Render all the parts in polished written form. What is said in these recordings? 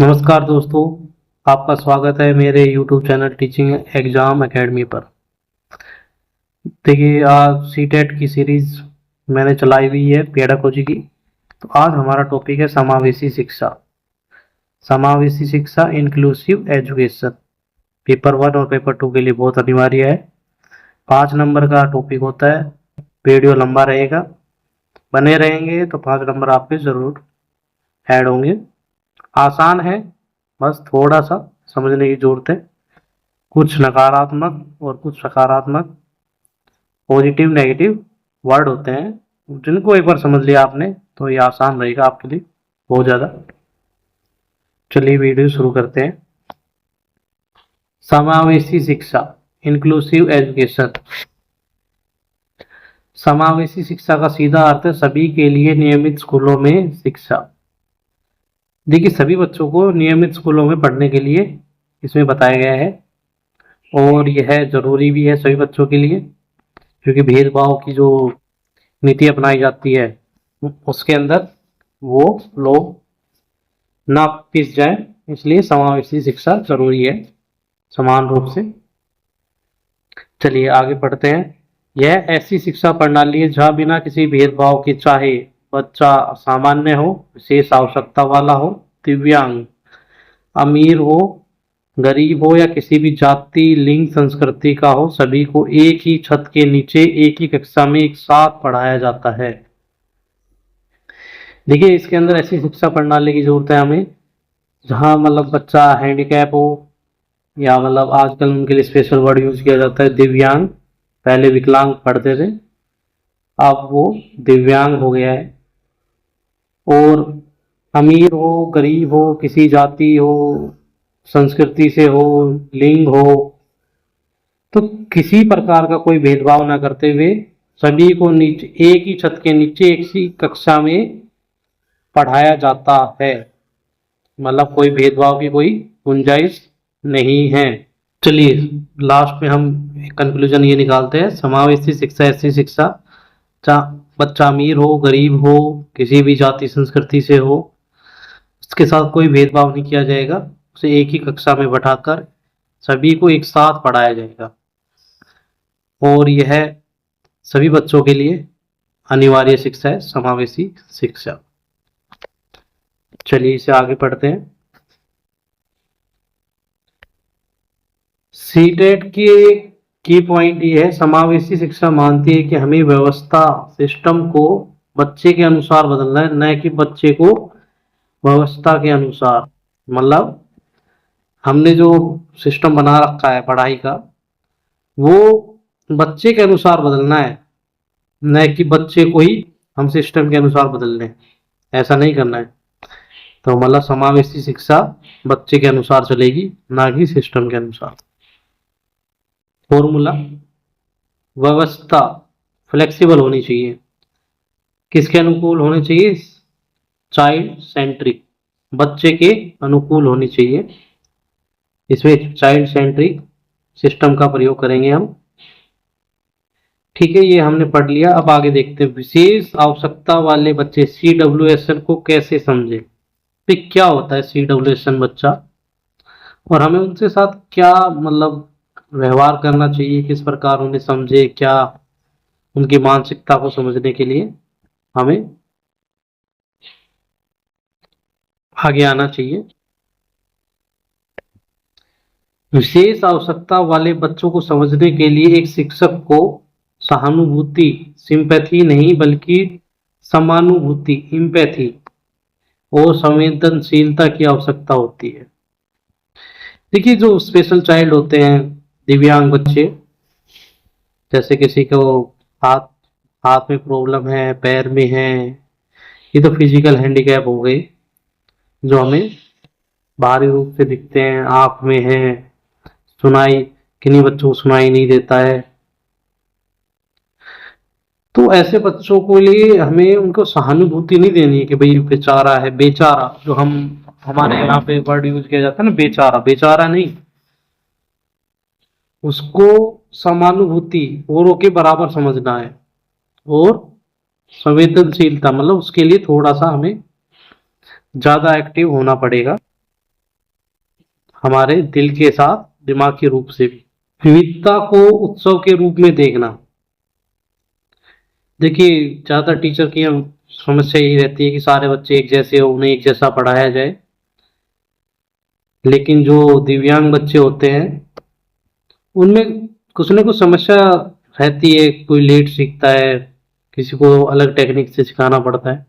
नमस्कार दोस्तों, आपका स्वागत है मेरे YouTube channel teaching exam academy पर। देखिए, आज सीटेट की सीरीज मैंने चलाई हुई है पेडागोजी की। तो आज हमारा टॉपिक है समावेशी शिक्षा। समावेशी शिक्षा इंक्लूसिव एजुकेशन पेपर 1 और पेपर 2 के लिए बहुत अनिवार्य है। 5 नंबर का टॉपिक होता है। वीडियो लंबा रहेगा, बने रहेंगे तो 5 नंबर आपके ज़रूर ऐड होंगे। आसान है, बस थोड़ा सा समझने की जरूरत है। कुछ नकारात्मक और कुछ सकारात्मक पॉजिटिव नेगेटिव वर्ड होते हैं, जिनको एक बार समझ लिया आपने तो ये आसान रहेगा आपके लिए बहुत ज़्यादा। चलिए वीडियो शुरू करते हैं। समावेशी शिक्षा इंक्लूसिव एजुकेशन। समावेशी शिक्षा का सीधा अर्थ है सभी के लिए नियमित स्कूलों में शिक्षा। देखिए, सभी बच्चों को नियमित स्कूलों में पढ़ने के लिए इसमें बताया गया है, और यह जरूरी भी है सभी बच्चों के लिए, क्योंकि भेदभाव की जो नीति अपनाई जाती है उसके अंदर वो लोग ना पिस जाए, इसलिए समावेशी शिक्षा जरूरी है समान रूप से। चलिए आगे पढ़ते हैं। यह ऐसी शिक्षा प्रणाली है जहाँ बिना किसी भेदभाव के, चाहे बच्चा सामान्य हो, विशेष आवश्यकता वाला हो, दिव्यांग, अमीर हो, गरीब हो या किसी भी जाति, लिंग, संस्कृति का हो, सभी को एक ही छत के नीचे एक ही कक्षा में एक साथ पढ़ाया जाता है। देखिए, इसके अंदर ऐसी शिक्षा प्रणाली की जरूरत है हमें जहाँ मतलब बच्चा हैंडीकैप हो, या मतलब आजकल उनके लिए स्पेशल वर्ड यूज किया जाता है दिव्यांग। पहले विकलांग पढ़ते थे, अब वो दिव्यांग हो गया है। और अमीर हो, गरीब हो, किसी जाति हो, संस्कृति से हो, लिंग हो, तो किसी प्रकार का कोई भेदभाव ना करते हुए सभी को नीचे एक ही छत के नीचे एक ही कक्षा में पढ़ाया जाता है। मतलब कोई भेदभाव की कोई गुंजाइश नहीं है। चलिए लास्ट में हम कंक्लूजन ये निकालते हैं। समावेशी शिक्षा ऐसी शिक्षा जहाँ बच्चा अमीर हो, गरीब हो, किसी भी जाति संस्कृति से हो, उसके साथ कोई भेदभाव नहीं किया जाएगा। उसे एक ही कक्षा में बैठाकर सभी को एक साथ पढ़ाया जाएगा, और यह सभी बच्चों के लिए अनिवार्य शिक्षा है, समावेशी शिक्षा। चलिए इसे आगे पढ़ते हैं। सीटेट के की पॉइंट ये है, समावेशी शिक्षा मानती है कि हमें व्यवस्था, सिस्टम को बच्चे के अनुसार बदलना है, न कि बच्चे को व्यवस्था के अनुसार। मतलब हमने जो सिस्टम बना रखा है पढ़ाई का, वो बच्चे के अनुसार बदलना है, न कि बच्चे को ही हम सिस्टम के अनुसार बदल लें। ऐसा नहीं करना है। तो मतलब समावेशी शिक्षा बच्चे के अनुसार चलेगी, ना कि सिस्टम के अनुसार। फॉर्मूला, व्यवस्था फ्लेक्सिबल होनी चाहिए। किसके अनुकूल होनी चाहिए? चाइल्ड सेंट्रिक, बच्चे के अनुकूल होनी चाहिए। इसमें चाइल्ड सेंट्रिक सिस्टम का प्रयोग करेंगे हम। ठीक है, ये हमने पढ़ लिया। अब आगे देखते हैं विशेष आवश्यकता वाले बच्चे, CWSN को कैसे समझे। तो क्या होता है CWSN बच्चा, और हमें उनके साथ क्या मतलब व्यवहार करना चाहिए, किस प्रकार उन्हें समझे, क्या उनकी मानसिकता को समझने के लिए हमें आगे आना चाहिए। विशेष आवश्यकता वाले बच्चों को समझने के लिए एक शिक्षक को सहानुभूति, सिंपैथी नहीं बल्कि समानुभूति, इम्पैथी और संवेदनशीलता की आवश्यकता होती है। देखिए, जो स्पेशल चाइल्ड होते हैं, दिव्यांग बच्चे, जैसे किसी को हाथ हाथ में प्रॉब्लम है, पैर में है, ये तो फिजिकल हैंडीकैप हो गए जो हमें बाहरी रूप से दिखते हैं। आँख में है, सुनाई, किन्हीं बच्चों को सुनाई नहीं देता है। तो ऐसे बच्चों को लिए हमें उनको सहानुभूति नहीं देनी है कि भाई बेचारा है, बेचारा जो हम हमारे यहाँ पे वर्ड यूज किया जाता है ना, बेचारा, बेचारा नहीं, उसको समानुभूति औरों के बराबर समझना है। और संवेदनशीलता मतलब उसके लिए थोड़ा सा हमें ज्यादा एक्टिव होना पड़ेगा। हमारे दिल के साथ दिमाग के रूप से भी। विविधता को उत्सव के रूप में देखना। देखिए, ज़्यादातर टीचर की हम समस्या यही रहती है कि सारे बच्चे एक जैसे हो, उन्हें एक जैसा पढ़ाया जाए। लेकिन जो दिव्यांग बच्चे होते हैं उनमें कुछ ना कुछ समस्या रहती है। कोई लेट सीखता है, किसी को अलग टेक्निक से सिखाना पड़ता है।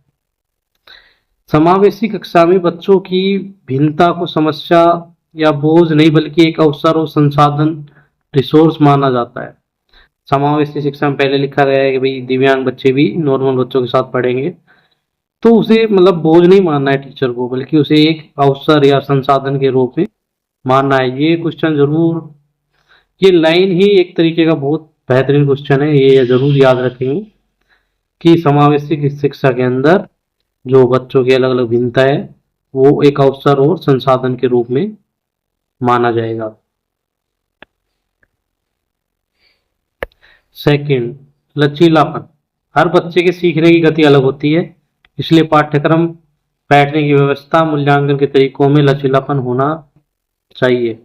समावेशी कक्षा में बच्चों की भिन्नता को समस्या या बोझ नहीं बल्कि एक अवसर और संसाधन, रिसोर्स माना जाता है। समावेशी शिक्षा में पहले लिखा गया है कि भाई दिव्यांग बच्चे भी नॉर्मल बच्चों के साथ पढ़ेंगे, तो उसे मतलब बोझ नहीं मानना है टीचर को, बल्कि उसे एक अवसर या संसाधन के रूप में मानना है। ये क्वेश्चन जरूर, ये लाइन ही एक तरीके का बहुत बेहतरीन क्वेश्चन है, ये जरूर याद रखेंगे कि समावेशी शिक्षा के अंदर जो बच्चों की अलग अलग भिन्नता है वो एक अवसर और संसाधन के रूप में माना जाएगा। सेकंड, लचीलापन। हर बच्चे के सीखने की गति अलग होती है, इसलिए पाठ्यक्रम, बैठने की व्यवस्था, मूल्यांकन के तरीकों में लचीलापन होना चाहिए।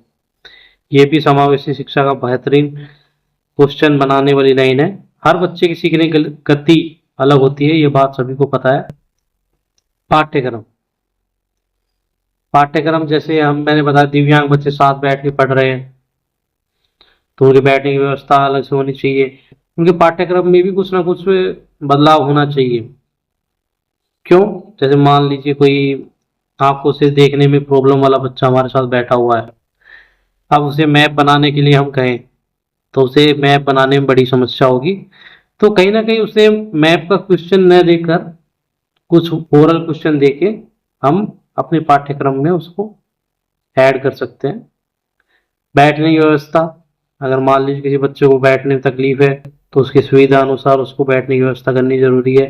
ये भी समावेशी शिक्षा का बेहतरीन क्वेश्चन बनाने वाली लाइन है। हर बच्चे की सीखने की गति अलग होती है, ये बात सभी को पता है। पाठ्यक्रम, पाठ्यक्रम जैसे मैंने बताया दिव्यांग बच्चे साथ बैठ के पढ़ रहे हैं, तो उनके बैठने की व्यवस्था अलग से होनी चाहिए। उनके पाठ्यक्रम में भी कुछ ना कुछ बदलाव होना चाहिए। क्यों? जैसे मान लीजिए कोई आंखों से देखने में प्रॉब्लम वाला बच्चा हमारे साथ बैठा हुआ है, अब उसे मैप बनाने के लिए हम कहें तो उसे मैप बनाने में बड़ी समस्या होगी। तो कहीं ना कहीं उसे मैप का क्वेश्चन न देकर कुछ ओरल क्वेश्चन देके हम अपने पाठ्यक्रम में उसको ऐड कर सकते हैं। बैठने की व्यवस्था, अगर मान लीजिए किसी बच्चे को बैठने में तकलीफ है तो उसकी सुविधा अनुसार उसको बैठने की व्यवस्था करनी जरूरी है।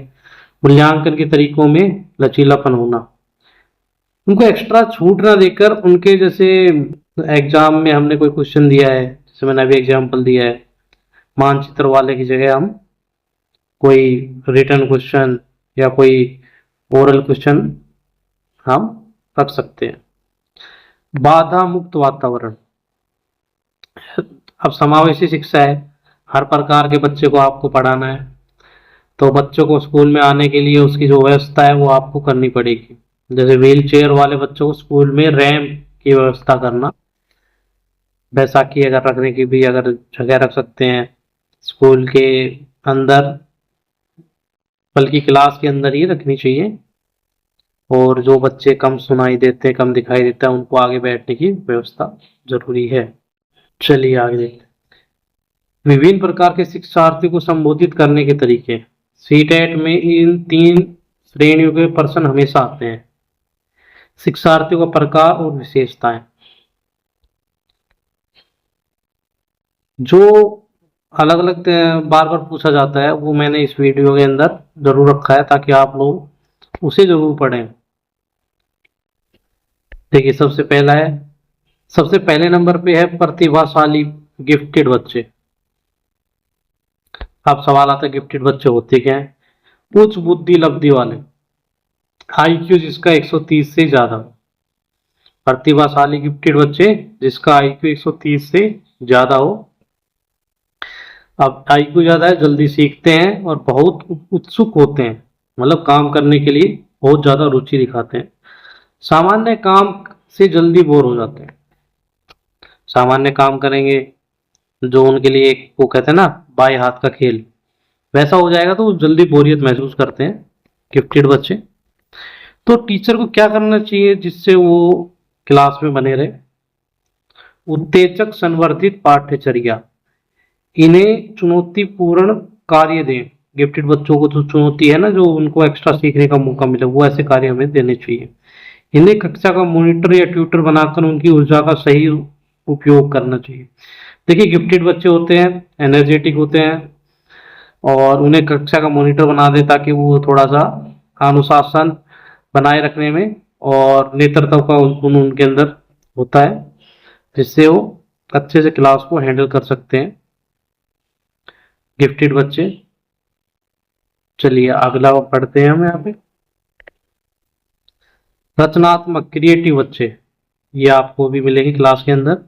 मूल्यांकन के तरीकों में लचीलापन होना, उनको एक्स्ट्रा छूट ना देकर उनके जैसे एग्जाम में हमने कोई क्वेश्चन दिया है, जैसे मैंने अभी एग्जाम्पल दिया है, मानचित्र वाले की जगह हम कोई रिटर्न क्वेश्चन या कोई ओरल क्वेश्चन हम रख सकते हैं। बाधा मुक्त वातावरण। अब समावेशी शिक्षा है, हर प्रकार के बच्चे को आपको पढ़ाना है, तो बच्चों को स्कूल में आने के लिए उसकी जो व्यवस्था है वो आपको करनी पड़ेगी। जैसे व्हील चेयर वाले बच्चों को स्कूल में रैंप की व्यवस्था करना, बैसाखी अगर रखने की भी अगर जगह रख सकते हैं स्कूल के अंदर, बल्कि क्लास के अंदर ही रखनी चाहिए। और जो बच्चे कम सुनाई देते, कम दिखाई देता है, उनको आगे बैठने की व्यवस्था जरूरी है। चलिए आगे देखते हैं। विभिन्न प्रकार के शिक्षार्थी को संबोधित करने के तरीके। सीटेट में इन 3 श्रेणियों के प्रश्न हमेशा आते हैं। शिक्षार्थियों का प्रकार और विशेषताएं, जो अलग अलग बार बार पूछा जाता है वो मैंने इस वीडियो के अंदर जरूर रखा है ताकि आप लोग उसे जरूर पढ़ें। देखिए, सबसे पहले नंबर पे है प्रतिभाशाली, गिफ्टेड बच्चे। अब सवाल आता है गिफ्टेड बच्चे होते क्या हैं? उच्च बुद्धि लब्धि वाले, आईक्यू जिसका 130 से ज्यादा। प्रतिभाशाली गिफ्टेड बच्चे जिसका आईक्यू 130 से ज्यादा हो। अब आईक्यू ज्यादा है, जल्दी सीखते हैं और बहुत उत्सुक होते हैं, मतलब काम करने के लिए बहुत ज्यादा रुचि दिखाते हैं। सामान्य काम से जल्दी बोर हो जाते हैं। सामान्य काम करेंगे जो उनके लिए वो कहते हैं ना बाएं हाथ का खेल, वैसा हो जाएगा तो वो जल्दी बोरियत महसूस करते हैं गिफ्टेड बच्चे। तो टीचर को क्या करना चाहिए जिससे वो क्लास में बने रहे? उत्तेजक संवर्धित पाठ्यचर्या, इन्हें चुनौतीपूर्ण कार्य दें। गिफ्टेड बच्चों को जो चुनौती है ना, जो उनको एक्स्ट्रा सीखने का मौका मिले, वो ऐसे कार्य हमें देने चाहिए। इन्हें कक्षा का मॉनिटर या ट्यूटर बनाकर उनकी ऊर्जा का सही उपयोग करना चाहिए। देखिए, गिफ्टेड बच्चे होते हैं, एनर्जेटिक होते हैं, और उन्हें कक्षा का मॉनिटर बना दे ताकि वो थोड़ा सा अनुशासन बनाए रखने में और नेतृत्व का गुण उनके अंदर होता है, जिससे वो अच्छे से क्लास को हैंडल कर सकते हैं गिफ्टेड बच्चे। चलिए अगला पढ़ते हैं हम यहाँ पे। रचनात्मक, क्रिएटिव बच्चे, ये आपको भी मिलेंगे क्लास के अंदर।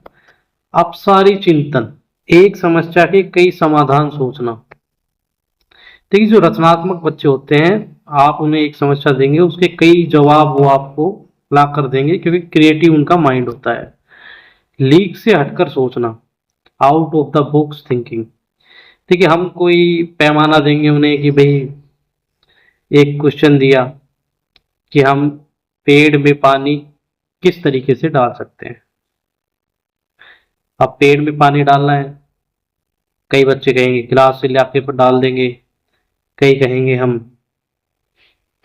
अपसारी चिंतन, एक समस्या के कई समाधान सोचना। देखिए जो रचनात्मक बच्चे होते हैं, आप उन्हें एक समस्या देंगे, उसके कई जवाब वो आपको ला कर देंगे, क्योंकि क्रिएटिव उनका माइंड होता है। लीक से हटकर सोचना, out of the box thinking. देखिए हम कोई पैमाना देंगे उन्हें कि भाई एक क्वेश्चन दिया कि हम पेड़ में पानी किस तरीके से डाल सकते हैं। अब पेड़ में पानी डालना है, कई बच्चे कहेंगे गिलास से लाके डाल देंगे, कई कहेंगे हम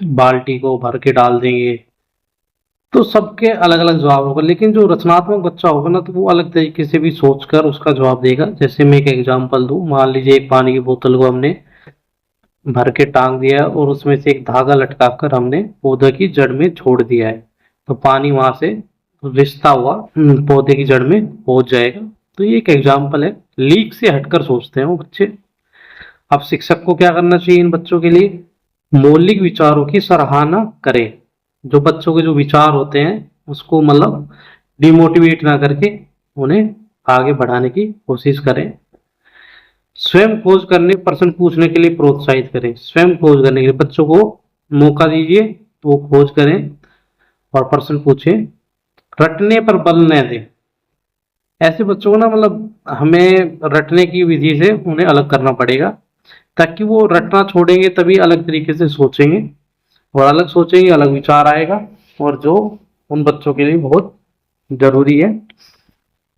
बाल्टी को भर के डाल देंगे। तो सबके अलग अलग जवाब होगा, लेकिन जो रचनात्मक बच्चा होगा ना, तो वो अलग तरीके से भी सोचकर उसका जवाब देगा। जैसे मैं एक एग्जांपल दूं, मान लीजिए एक पानी की बोतल को हमने भर के टांग दिया और उसमें से एक धागा लटकाकर हमने पौधे की जड़ में छोड़ दिया है, तो पानी वहां से रिश्ता हुआ पौधे की जड़ में पहुंच जाएगा। तो ये एक एग्जाम्पल है, लीक से हटकर सोचते हैं वो बच्चे। अब शिक्षक को क्या करना चाहिए इन बच्चों के लिए? मौलिक विचारों की सराहना करें। जो बच्चों के जो विचार होते हैं उसको मतलब डिमोटिवेट ना करके उन्हें आगे बढ़ाने की कोशिश करें। स्वयं खोज करने, प्रश्न पूछने के लिए प्रोत्साहित करें। स्वयं खोज करने के लिए बच्चों को मौका दीजिए, तो वो खोज करें और प्रश्न पूछें। रटने पर बल न दें। ऐसे बच्चों को ना मतलब हमें रटने की विधि से उन्हें अलग करना पड़ेगा, ताकि वो रटना छोड़ेंगे तभी अलग तरीके से सोचेंगे, और अलग सोचेंगे अलग विचार आएगा, और जो उन बच्चों के लिए बहुत जरूरी है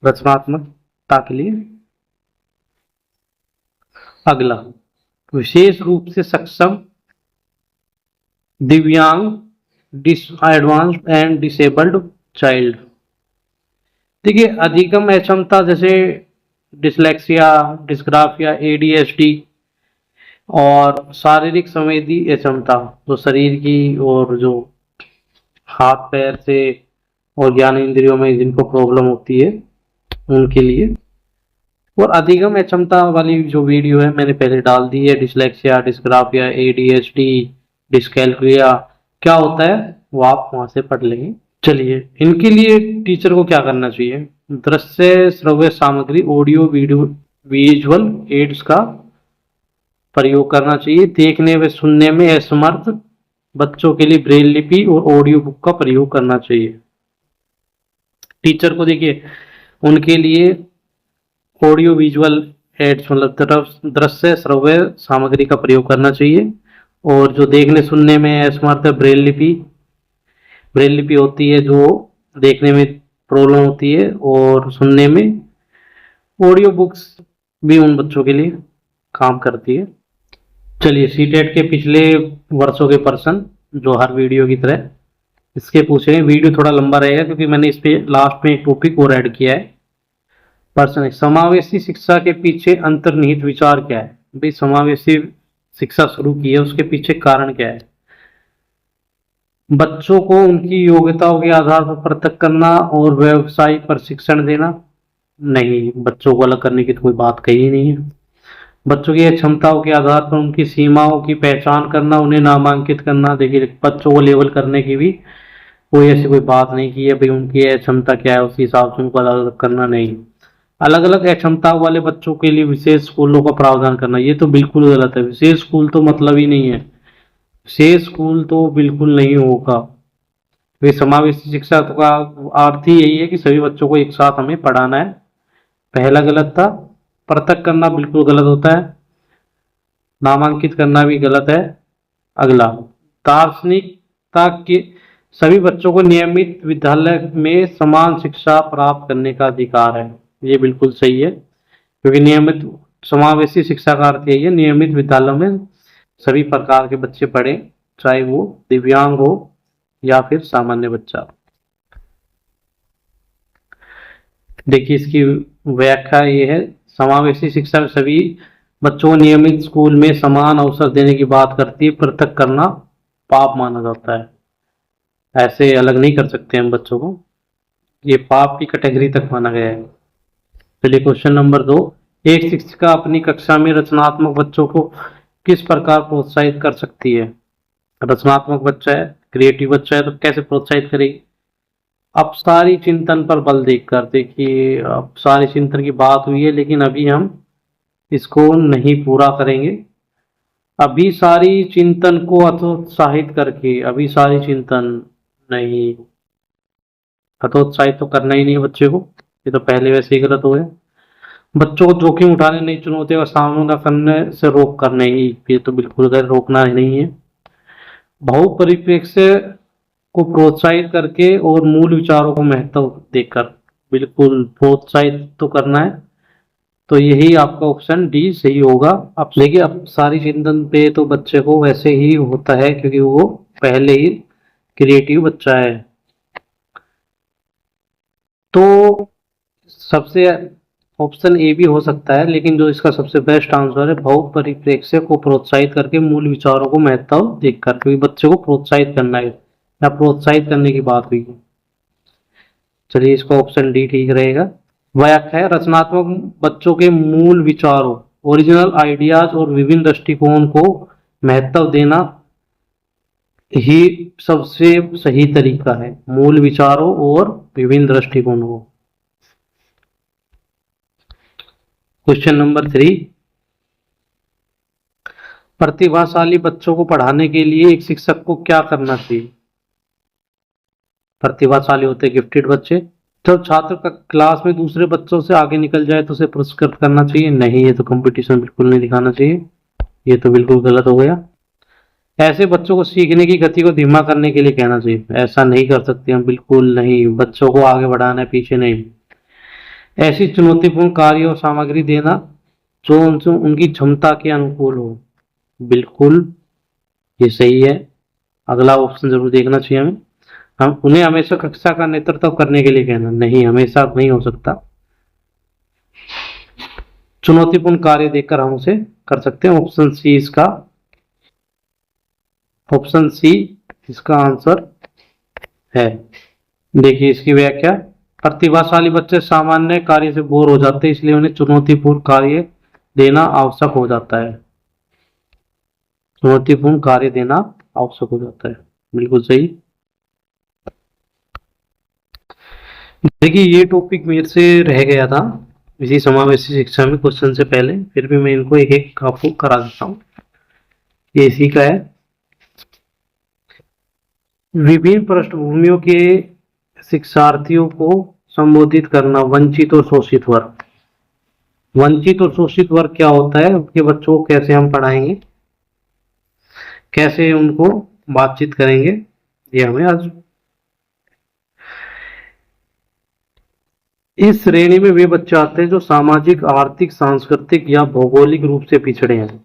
रचनात्मकता के लिए। अगला, विशेष रूप से सक्षम, दिव्यांग, डिसएडवांस्ड एंड डिसेबल्ड चाइल्ड। देखिए अधिगम अक्षमता जैसे डिसलेक्सिया, डिस्ग्राफिया, एडीएचडी और शारीरिक संवेदी अक्षमता, जो शरीर की और जो हाथ पैर से और ज्ञान इंद्रियों में जिनको प्रॉब्लम होती है उनके लिए। और अधिगम अक्षमता वाली जो वीडियो है मैंने पहले डाल दी है, डिसलेक्सिया, डिस्ग्राफिया, एडीएचडी, डिसकैलकुलिया क्या होता है वो आप वहां से पढ़ लेंगे। चलिए इनके लिए टीचर को क्या करना चाहिए? दृश्य श्रव्य सामग्री, ऑडियो वीडियो विजुअल एड्स का प्रयोग करना चाहिए। देखने व सुनने में असमर्थ बच्चों के लिए ब्रेल लिपि और ऑडियो बुक का प्रयोग करना चाहिए। टीचर को देखिए उनके लिए ऑडियो विजुअल एड्स मतलब दृश्य श्रव्य सामग्री का प्रयोग करना चाहिए। और जो देखने सुनने में असमर्थ है, ब्रेल लिपि होती है जो देखने में प्रॉब्लम होती है, और सुनने में ऑडियो बुक्स भी उन बच्चों के लिए काम करती है। चलिए सीटेट के पिछले वर्षों के प्रश्न जो हर वीडियो की तरह इसके पूछे। वीडियो थोड़ा लंबा रहेगा क्योंकि मैंने इस पे लास्ट में एक टॉपिक और ऐड किया है। प्रश्न, समावेशी शिक्षा के पीछे अंतर्निहित विचार क्या है? भाई समावेशी शिक्षा शुरू की है उसके पीछे कारण क्या है? बच्चों को उनकी योग्यताओं के आधार पर पृथक करना और व्यवसायिक प्रशिक्षण देना। नहीं, बच्चों को अलग करने की तो कोई बात कही नहीं है। बच्चों की क्षमताओं के आधार पर उनकी सीमाओं की पहचान करना, उन्हें नामांकित करना। देखिए बच्चों को लेवल करने की भी कोई ऐसी कोई बात नहीं की है, भाई उनकी क्षमता क्या है उसी हिसाब से उनको अलग अलग करना। नहीं, अलग अलग क्षमताओं वाले बच्चों के लिए विशेष स्कूलों का प्रावधान करना, ये तो बिल्कुल गलत है। विशेष स्कूल तो मतलब ही नहीं है, विशेष स्कूल तो बिल्कुल नहीं होगा। वे समावेशी शिक्षा का अर्थ ही यही है कि सभी बच्चों को एक साथ हमें पढ़ाना है। पहला गलत था, पृथक करना बिल्कुल गलत होता है, नामांकित करना भी गलत है। अगला, दार्शनिकता के सभी बच्चों को नियमित विद्यालय में समान शिक्षा प्राप्त करने का अधिकार है, ये बिल्कुल सही है, क्योंकि नियमित समावेशी शिक्षा का अर्थ यही है नियमित विद्यालयों में सभी प्रकार के बच्चे पढ़ें, चाहे वो दिव्यांग हो या फिर सामान्य बच्चा। देखिए इसकी व्याख्या ये है, समावेशी शिक्षा में सभी बच्चों को नियमित स्कूल में समान अवसर देने की बात करती है। पृथक करना पाप माना जाता है, ऐसे अलग नहीं कर सकते हम बच्चों को, ये पाप की कैटेगरी तक माना गया है। चलिए क्वेश्चन नंबर 2, एक शिक्षिका अपनी कक्षा में रचनात्मक बच्चों को किस प्रकार प्रोत्साहित कर सकती है? रचनात्मक बच्चा है, क्रिएटिव बच्चा है, तो कैसे प्रोत्साहित करेगी? अब सारी चिंतन पर बल देखकर, देखिए अब सारी चिंतन की बात हुई है, लेकिन अभी हम इसको नहीं पूरा करेंगे। अभी सारी चिंतन को हतोत्साहित करके, अभी सारी चिंतन नहीं, हतोत्साहित तो करना ही नहीं है बच्चे को, ये तो पहले वैसे ही गलत हो गया। बच्चों को जोखिम उठाने, नई चुनौतियों का सामना करने से रोक कर नहीं, ये तो बिल्कुल गैर रोकना ही नहीं है। बहु परिप्रेक्ष्य को प्रोत्साहित करके और मूल विचारों को महत्व देकर, बिल्कुल प्रोत्साहित तो करना है। तो यही आपका ऑप्शन डी सही होगा। अब देखिए, अब सारी चिंतन पे तो बच्चे को वैसे ही होता है क्योंकि वो पहले ही क्रिएटिव बच्चा है। तो सबसे ऑप्शन ए भी हो सकता है, लेकिन जो इसका सबसे बेस्ट आंसर है, बहु परिप्रेक्ष्य को प्रोत्साहित करके मूल विचारों को महत्व देकर, क्योंकि बच्चे को प्रोत्साहित करना है या प्रोत्साहित करने की बात हुई है। चलिए, इसका ऑप्शन डी ठीक रहेगा। व्याख्या है, रचनात्मक बच्चों के मूल विचारों, ओरिजिनल आइडियाज और विभिन्न दृष्टिकोण को महत्व देना ही सबसे सही तरीका है। मूल विचारों और विभिन्न दृष्टिकोणों को। क्वेश्चन नंबर 3, प्रतिभाशाली बच्चों को पढ़ाने के लिए एक शिक्षक को क्या करना चाहिए? प्रतिभाशाली होते गिफ्टेड बच्चे। जब छात्र का क्लास में दूसरे बच्चों से आगे निकल जाए तो उसे पुरस्कृत करना चाहिए? नहीं, ये तो कंपटीशन बिल्कुल नहीं दिखाना चाहिए, ये तो बिल्कुल गलत हो गया। ऐसे बच्चों को सीखने की गति को धीमा करने के लिए कहना चाहिए? ऐसा नहीं कर सकते हम, बिल्कुल नहीं, बच्चों को आगे बढ़ाना है, पीछे नहीं। ऐसी चुनौतीपूर्ण कार्य और सामग्री देना जो उनकी क्षमता के अनुकूल हो? बिल्कुल ये सही है। अगला ऑप्शन जरूर देखना चाहिए हमें। हम उन्हें हमेशा कक्षा का नेतृत्व करने के लिए कहना? नहीं, हमेशा नहीं हो सकता। चुनौतीपूर्ण कार्य देकर हम उसे कर सकते हैं। ऑप्शन सी इसका, ऑप्शन सी इसका आंसर है। देखिए इसकी व्याख्या, प्रतिभाशाली बच्चे सामान्य कार्य से बोर हो जाते हैं, इसलिए उन्हें चुनौतीपूर्ण कार्य देना आवश्यक हो जाता है। चुनौतीपूर्ण कार्य देना आवश्यक हो जाता है, बिल्कुल सही। देखिए ये टॉपिक मेरे से रह गया था इसी समावेशी शिक्षा में क्वेश्चन से पहले, फिर भी मैं इनको एक एक आपको करा देता हूँ। ये इसी का है, विभिन्न पृष्ठभूमियों के शिक्षार्थियों को संबोधित करना, वंचित और शोषित वर्ग। वंचित और शोषित वर्ग क्या होता है, उनके बच्चों को कैसे हम पढ़ाएंगे, कैसे उनको बातचीत करेंगे, ये हमें आज। इस श्रेणी में वे बच्चे आते हैं जो सामाजिक, आर्थिक, सांस्कृतिक या भौगोलिक रूप से पिछड़े हैं।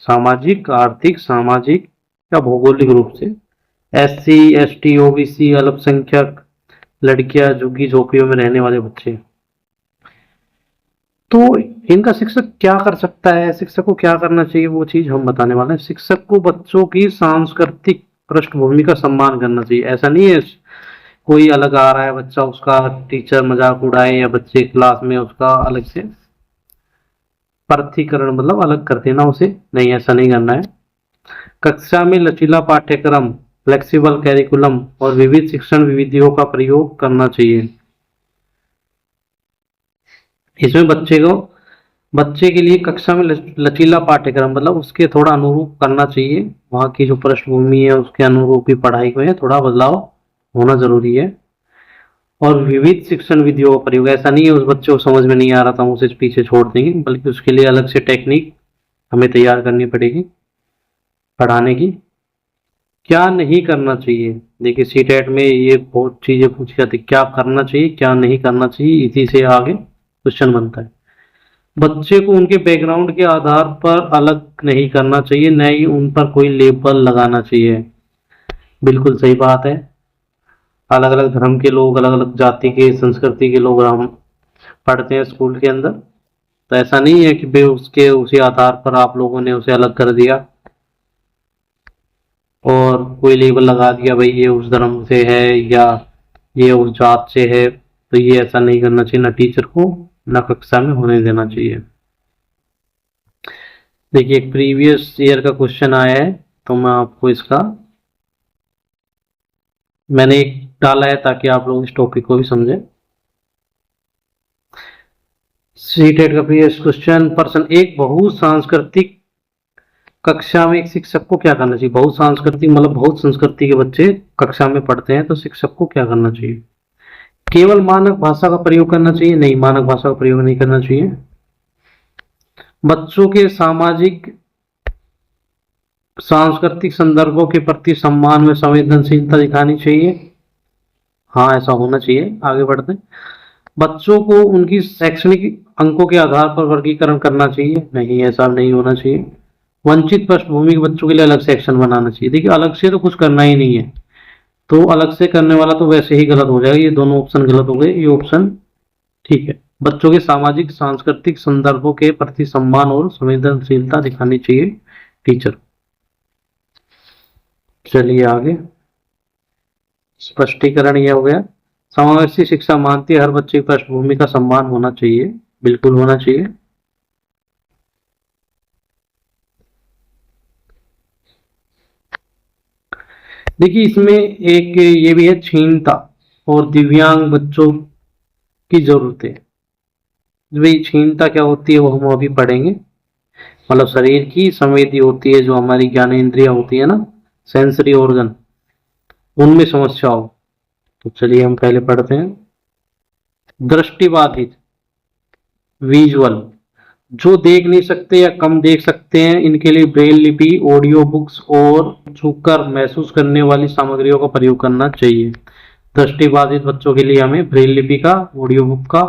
सामाजिक, आर्थिक, सामाजिक या भौगोलिक रूप से। SC, ST, OBC, अल्पसंख्यक, लड़कियां, झुग्गी झोपड़ियों में रहने वाले बच्चे। तो इनका शिक्षक क्या कर सकता है, शिक्षक को क्या करना चाहिए, वो चीज हम बताने वाले हैं। शिक्षक को बच्चों की सांस्कृतिक पृष्ठभूमि का सम्मान करना चाहिए। ऐसा नहीं है कोई अलग आ रहा है बच्चा, उसका टीचर मजाक उड़ाए या बच्चे क्लास में उसका अलग से पृथक्करण, मतलब अलग कर देना उसे, नहीं, ऐसा नहीं करना है। कक्षा में लचीला पाठ्यक्रम, फ्लेक्सिबल कैरिकुलम और विविध शिक्षण विधियों का प्रयोग करना चाहिए। इसमें बच्चे के लिए कक्षा में लचीला पाठ्यक्रम, मतलब उसके थोड़ा अनुरूप करना चाहिए, वहाँ की जो पृष्ठभूमि है उसके अनुरूप ही पढ़ाई में थोड़ा बदलाव होना जरूरी है। और विविध शिक्षण विधियों का प्रयोग, ऐसा नहीं है उस बच्चे को समझ में नहीं आ रहा था उसे पीछे छोड़ देंगे, बल्कि उसके लिए अलग से टेक्निक हमें तैयार करनी पड़ेगी पढ़ाने की। क्या नहीं करना चाहिए, देखिए सीटेट में ये बहुत चीजें पूछी जाती, क्या करना चाहिए क्या नहीं करना चाहिए, इसी से आगे क्वेश्चन बनता है। बच्चे को उनके बैकग्राउंड के आधार पर अलग नहीं करना चाहिए, न ही उन पर कोई लेबल लगाना चाहिए। बिल्कुल सही बात है। अलग अलग धर्म के लोग, अलग अलग जाति के, संस्कृति के लोग हम पढ़ते हैं स्कूल के अंदर, तो ऐसा नहीं है कि उसके उसी आधार पर आप लोगों ने उसे अलग कर दिया और कोई लेबल लगा दिया भाई ये उस धर्म से है या ये उस जात से है। तो ये ऐसा नहीं करना चाहिए, ना टीचर को ना कक्षा में होने देना चाहिए। देखिए एक प्रीवियस ईयर का क्वेश्चन आया है, तो मैं आपको इसका, मैंने एक डाला है ताकि आप लोग इस टॉपिक को भी समझें। सीटेट का प्रीवियस क्वेश्चन, पर्सन एक बहुसांस्कृतिक कक्षा में एक शिक्षक को क्या करना चाहिए? बहुसांस्कृतिक मतलब बहुत संस्कृति के बच्चे कक्षा में पढ़ते हैं, तो शिक्षक को क्या करना चाहिए? केवल मानक भाषा का प्रयोग करना चाहिए? नहीं, मानक भाषा का प्रयोग नहीं करना चाहिए। बच्चों के सामाजिक सांस्कृतिक संदर्भों के प्रति सम्मान में संवेदनशीलता दिखानी चाहिए? हाँ, ऐसा होना चाहिए। आगे बढ़ते हैं। बच्चों को उनकी शैक्षणिक अंकों के आधार पर वर्गीकरण करना चाहिए? नहीं, ऐसा नहीं होना चाहिए। वंचित पृष्ठभूमि के बच्चों के लिए अलग सेक्शन बनाना चाहिए? देखिए, अलग से तो कुछ करना ही नहीं है, तो अलग से करने वाला तो वैसे ही गलत हो जाएगा। ये दोनों ऑप्शन गलत हो गए, ये ऑप्शन ठीक है। बच्चों के सामाजिक सांस्कृतिक संदर्भों के प्रति सम्मान और संवेदनशीलता दिखानी चाहिए टीचर। चलिए आगे, स्पष्टीकरण यह हो गया। समावेशी शिक्षा मानती है हर बच्चे की पृष्ठभूमि का सम्मान होना चाहिए, बिल्कुल होना चाहिए। देखिए, इसमें एक ये भी है, क्षीणता और दिव्यांग बच्चों की जरूरतें। भाई, क्षीणता क्या होती है वो हम अभी पढ़ेंगे। मतलब शरीर की संवेदी होती है, जो हमारी ज्ञानेंद्रियां होती है ना, सेंसरी ऑर्गन, उनमें समस्या हो। तो चलिए हम पहले पढ़ते हैं। दृष्टिबाधित, विजुअल, जो देख नहीं सकते या कम देख सकते हैं, इनके लिए ब्रेल लिपि, ऑडियो बुक्स और छूकर महसूस करने वाली सामग्रियों का प्रयोग करना चाहिए। दृष्टिबाधित बच्चों के लिए हमें ब्रेल लिपि का, ऑडियो बुक का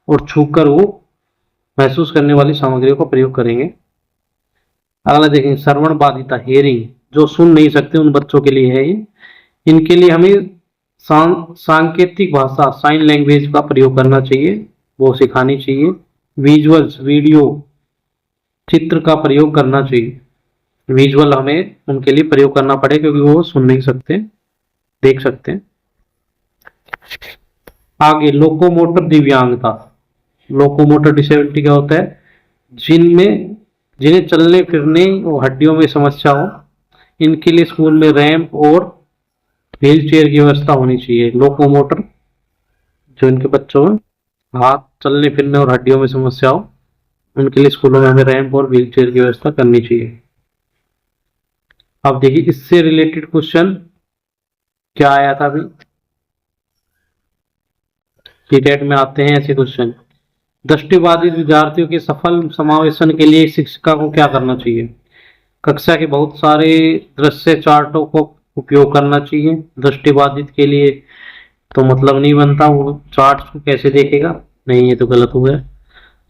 और छूकर वो महसूस करने वाली सामग्रियों का प्रयोग करेंगे। अगला देखेंगे, श्रवण बाधिता, हेयरिंग, जो सुन नहीं सकते उन बच्चों के लिए है ये। इनके लिए हमें सांकेतिक भाषा, साइन लैंग्वेज का प्रयोग करना चाहिए, वो सिखानी चाहिए। विजुअल्स, वीडियो, चित्र का प्रयोग करना चाहिए। विजुअल हमें उनके लिए प्रयोग करना पड़े क्योंकि वो सुन नहीं सकते, देख सकते हैं। आगे, लोकोमोटर दिव्यांगता। लोकोमोटर डिसेबिलिटी क्या होता है? जिन्हें चलने फिरने और हड्डियों में समस्या हो, इनके लिए स्कूल में रैंप और व्हील चेयर की व्यवस्था होनी चाहिए। लोकोमोटर, जो इनके बच्चों में हाथ चलने फिरने और हड्डियों में समस्या हो, उनके लिए स्कूलों में हमें रैंप और व्हील चेयर की व्यवस्था करनी चाहिए। अब देखिए, इससे रिलेटेड क्वेश्चन क्या आया था अभी, सीटेट में आते हैं ऐसे क्वेश्चन। दृष्टिबाधित विद्यार्थियों के सफल समावेशन के लिए शिक्षिका को क्या करना चाहिए? कक्षा के बहुत सारे दृश्य चार्टों को उपयोग करना चाहिए। दृष्टिबाधित के लिए तो मतलब नहीं बनता, वो चार्ट्स को कैसे देखेगा? नहीं, ये तो गलत हो गया।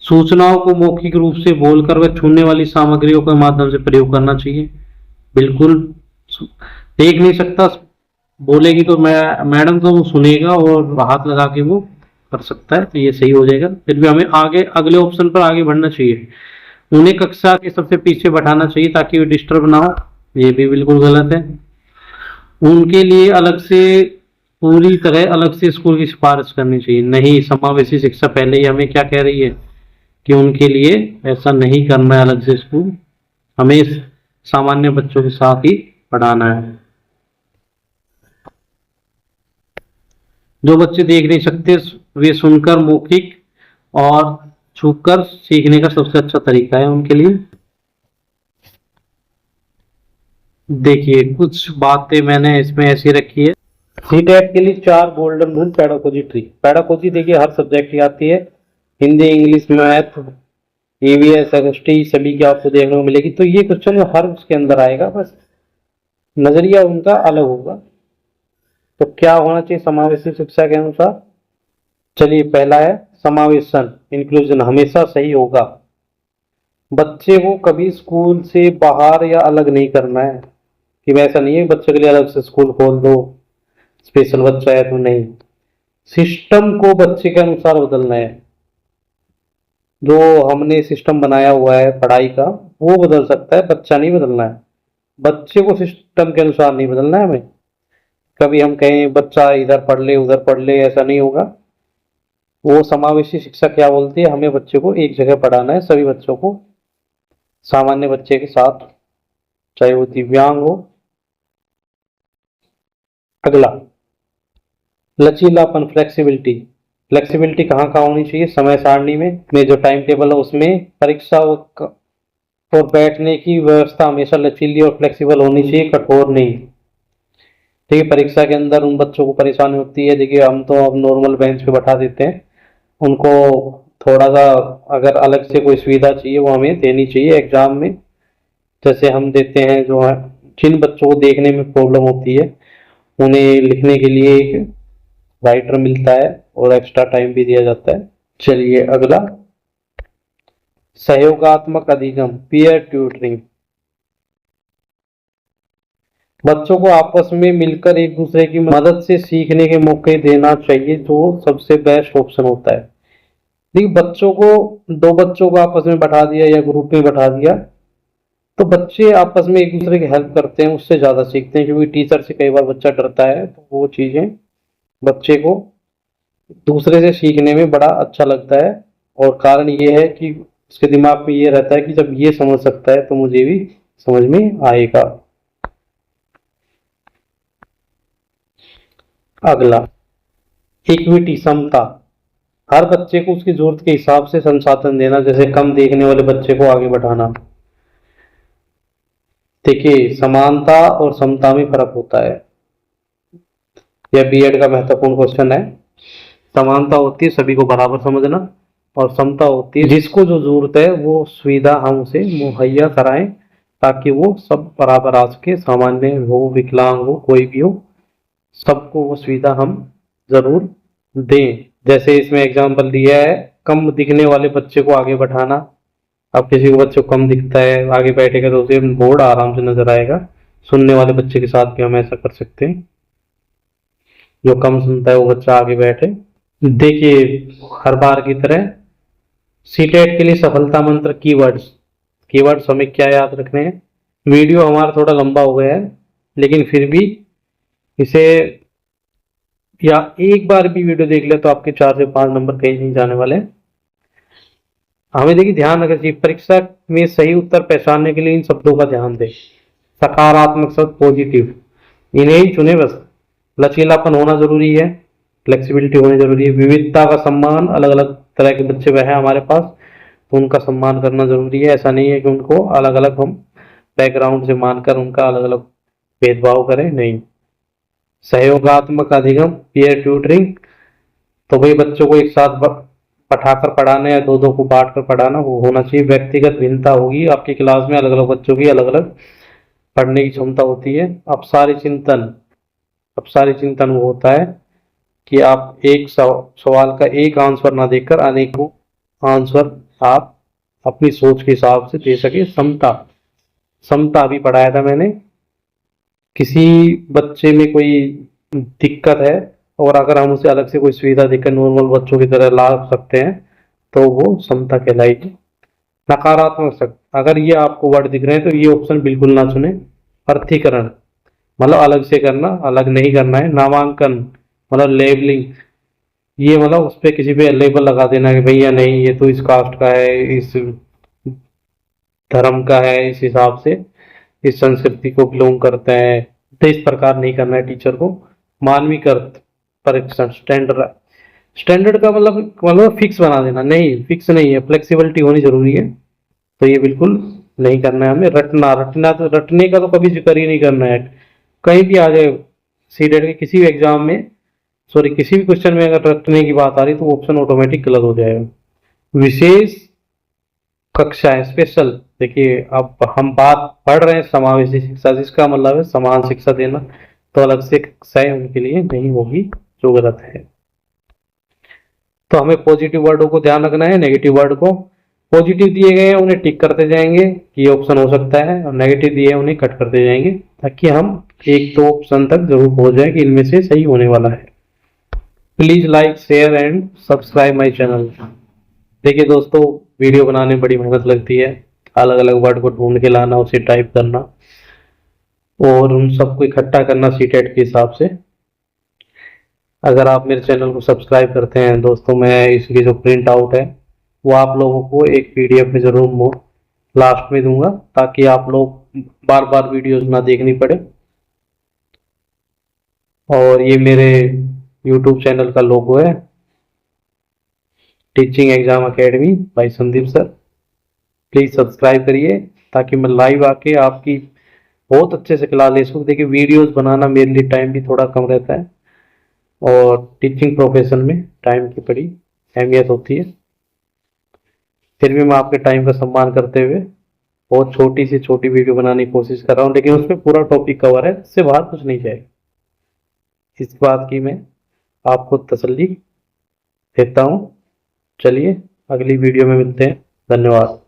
सूचनाओं को मौखिक रूप से बोलकर व छूने वाली सामग्रियों के माध्यम से प्रयोग करना चाहिए, बिल्कुल। देख नहीं सकता, बोलेगी तो मैडम तो सुनेगा और हाथ लगा के वो कर सकता है, तो ये सही हो जाएगा। फिर भी हमें आगे अगले ऑप्शन पर आगे बढ़ना चाहिए। उन्हें कक्षा के सबसे पीछे बैठाना चाहिए ताकि वो डिस्टर्ब ना हो, ये भी बिल्कुल गलत है। उनके लिए अलग से, पूरी तरह अलग से स्कूल की सिफारिश करनी चाहिए। नहीं, समावेशी शिक्षा पहले ही हमें क्या कह रही है कि उनके लिए ऐसा नहीं करना है अलग से स्कूल, हमें सामान्य बच्चों के साथ ही पढ़ाना है। जो बच्चे देख नहीं सकते वे सुनकर, मौखिक और छूकर सीखने का सबसे अच्छा तरीका है उनके लिए। देखिए, कुछ बातें मैंने इसमें ऐसी रखी है। सीटेट के लिए 4 golden rule pedagogy tree. Pedagogy देखिए हर सब्जेक्ट की आती है, Hindi, English, math, EVS, SST, सभी की आपको देखने को मिलेगी। तो ये क्वेश्चन हर उसके अंदर आएगा, बस नजरिया उनका अलग होगा। तो क्या होना चाहिए समावेशी शिक्षा के अनुसार? चलिए, पहला है समावेशन, इंक्लूजन हमेशा सही होगा। बच्चे को कभी स्कूल से बाहर या अलग नहीं करना है, कि वैसा नहीं है बच्चे के लिए अलग से स्कूल खोल दो, स्पेशल बच्चा है तो नहीं। सिस्टम को बच्चे के अनुसार बदलना है। जो हमने सिस्टम बनाया हुआ है पढ़ाई का, वो बदल सकता है, बच्चा नहीं बदलना है। बच्चे को सिस्टम के अनुसार नहीं बदलना है हमें। कभी हम कहें बच्चा इधर पढ़ ले उधर पढ़ ले, ऐसा नहीं होगा। वो समावेशी शिक्षा क्या बोलती है, हमें बच्चे को एक जगह पढ़ाना है, सभी बच्चों को सामान्य बच्चे के साथ, चाहे वो दिव्यांग हो। अगला, लचीलापन, फ्लेक्सिबिलिटी। फ्लेक्सिबिलिटी कहाँ कहाँ होनी चाहिए? समय सारणी में जो टाइम टेबल है उसमें। परीक्षा और बैठने की व्यवस्था हमेशा लचीली और फ्लेक्सिबल होनी चाहिए, कठोर नहीं। ठीक है, परीक्षा के अंदर उन बच्चों को परेशानी होती है, देखिए हम तो अब नॉर्मल बेंच पे बैठा देते हैं, उनको थोड़ा सा अगर अलग से कोई सुविधा चाहिए वो हमें देनी चाहिए एग्जाम में। जैसे हम देते हैं, जो है जिन बच्चों को देखने में प्रॉब्लम होती है उन्हें लिखने के लिए एक राइटर मिलता है और एक्स्ट्रा टाइम भी दिया जाता है। चलिए अगला, सहयोगात्मक अधिगम, पीयर ट्यूटरिंग। बच्चों को आपस में मिलकर एक दूसरे की मदद से सीखने के मौके देना चाहिए, जो सबसे बेस्ट ऑप्शन होता है। देखिए, दो बच्चों को आपस में बैठा दिया या ग्रुप में बैठा दिया तो बच्चे आपस में एक दूसरे की हेल्प करते हैं, उससे ज्यादा सीखते हैं, क्योंकि टीचर से कई बार बच्चा डरता है, तो वो चीजें बच्चे को दूसरे से सीखने में बड़ा अच्छा लगता है। और कारण ये है कि उसके दिमाग में ये रहता है कि जब ये समझ सकता है तो मुझे भी समझ में आएगा। अगला, इक्विटी, समता। हर बच्चे को उसकी जरूरत के हिसाब से संसाधन देना, जैसे कम देखने वाले बच्चे को आगे बढ़ाना। देखिए, समानता और समता में फर्क होता है, यह बीएड का महत्वपूर्ण क्वेश्चन है। समानता होती है सभी को बराबर समझना, और समता होती है जिसको जो जरूरत है वो सुविधा हम उसे मुहैया कराएं, ताकि वो सब बराबर आ सके, सामान्य हो, विकलांग हो, कोई भी हो, सबको वो सुविधा हम जरूर दें। जैसे इसमें एग्जाम्पल दिया है, कम दिखने वाले बच्चे को आगे बैठाना। अब किसी को बच्चे को कम दिखता है, आगे बैठेगा तो उसे बोर्ड आराम से नजर आएगा। सुनने वाले बच्चे के साथ भी हम ऐसा कर सकते हैं, जो कम सुनता है वो बच्चा आगे बैठे। देखिए, हर बार की तरह सीटेट के लिए सफलता मंत्र, कीवर्ड्स। कीवर्ड्स हमें क्या याद रखने हैं? वीडियो हमारा थोड़ा लंबा हो गया है, लेकिन फिर भी इसे या एक बार भी वीडियो देख ले तो आपके 4 से 5 नंबर कहीं नहीं जाने वाले। हमें देखिए ध्यान रखना चाहिए, परीक्षा में सही उत्तर पहचानने के लिए इन शब्दों का ध्यान दें। सकारात्मक शब्द, पॉजिटिव, इन्हें ही चुने बस। लचीलापन होना जरूरी है, फ्लेक्सिबिलिटी होनी जरूरी है, विविधता का सम्मान, अलग अलग तरह के बच्चे वह है हमारे पास, तो उनका सम्मान करना जरूरी है। ऐसा नहीं है कि उनको अलग अलग हम बैकग्राउंड से मानकर उनका अलग अलग भेदभाव करें, नहीं। सहयोगात्मक अधिगम, पीयर ट्यूटरिंग, तो भाई बच्चों को एक साथ पढ़ाकर पढ़ाना या दो दो को बांट कर पढ़ाना, वो होना चाहिए। व्यक्तिगत भिन्नता होगी, आपकी क्लास में अलग अलग बच्चों की अलग अलग पढ़ने की क्षमता होती है। अपसारी चिंतन वो होता है कि आप एक सवाल का एक आंसर ना देकर अनेकों आंसर आप अपनी सोच के हिसाब से दे सके। समता, समता भी पढ़ाया था मैंने। किसी बच्चे में कोई दिक्कत है और अगर हम उसे अलग से कोई सुविधा देकर नॉर्मल बच्चों की तरह ला सकते हैं तो वो समता कहलाएगी। नकारात्मक शब्द, अगर ये आपको वर्ड दिख रहे हैं तो ये ऑप्शन बिल्कुल ना चुने। अर्थीकरण, मतलब अलग से करना, अलग नहीं करना है। नामांकन मतलब लेबलिंग, ये मतलब उस पर किसी पे लेबल लगा देना कि भैया नहीं ये तो इस कास्ट का है, इस धर्म का है, इस हिसाब से इस संस्कृति को बिलोंग करते हैं, तो इस प्रकार नहीं करना है टीचर को। मानवीकृत परीक्षण, स्टैंडर्ड, स्टैंडर्ड का मतलब फिक्स बना देना, नहीं फिक्स नहीं है, फ्लेक्सिबिलिटी होनी जरूरी है, तो ये बिल्कुल नहीं करना है हमें। रटना तो रटने का तो कभी जिक्र ही नहीं करना है, कहीं भी आ जाए सीटेट के किसी भी एग्जाम में, सॉरी किसी भी क्वेश्चन में अगर रटने की बात आ रही तो ऑप्शन ऑटोमेटिक गलत हो जाएगा। विशेष कक्षा है, स्पेशल, देखिए अब हम बात पढ़ रहे हैं समावेशी शिक्षा, जिसका मतलब है समान शिक्षा देना, तो अलग से कक्षाएं उनके लिए नहीं होगी, जो गलत है। तो हमें पॉजिटिव वर्डों को ध्यान रखना है, नेगेटिव वर्ड को। पॉजिटिव दिए गए हैं उन्हें टिक करते जाएंगे कि ये ऑप्शन हो सकता है, और नेगेटिव दिए हैं उन्हें कट करते जाएंगे, ताकि हम एक दो ऑप्शन तक जरूर पहुंच जाए कि इनमें से सही होने वाला है। Please like, share and subscribe my channel. देखिए दोस्तों, वीडियो बनाने में बड़ी मेहनत लगती है, अलग अलग वर्ड को ढूंढ के लाना, उसे टाइप करना और उन सबको इकट्ठा करना सीटेट के हिसाब से। अगर आप मेरे चैनल को सब्सक्राइब करते हैं दोस्तों, मैं इसकी जो प्रिंट आउट है वो आप लोगों को एक पीडीएफ में जरूर लास्ट में दूंगा, ताकि आप लोग बार बार वीडियोस ना देखनी पड़े। और ये मेरे यूट्यूब चैनल का लोगो है, teaching exam academy by Sandeep sir. Please subscribe करिए ताकि मैं लाइव आके आपकी बहुत अच्छे से क्लास ले सकूँ। देखिए वीडियोस बनाना मेरे लिए टाइम भी थोड़ा कम रहता है और टीचिंग प्रोफेशन में टाइम की बड़ी अहमियत होती है। फिर भी मैं आपके टाइम का सम्मान करते हुए बहुत छोटी से छोटी वीडियो बनाने की कोशिश कर रहा हूँ, लेकिन उसमें पूरा टॉपिक कवर है, इससे बाहर कुछ नहीं जाएगा। इस बात की मैं आपको तसल्ली देता हूँ। चलिए अगली वीडियो में मिलते हैं। धन्यवाद।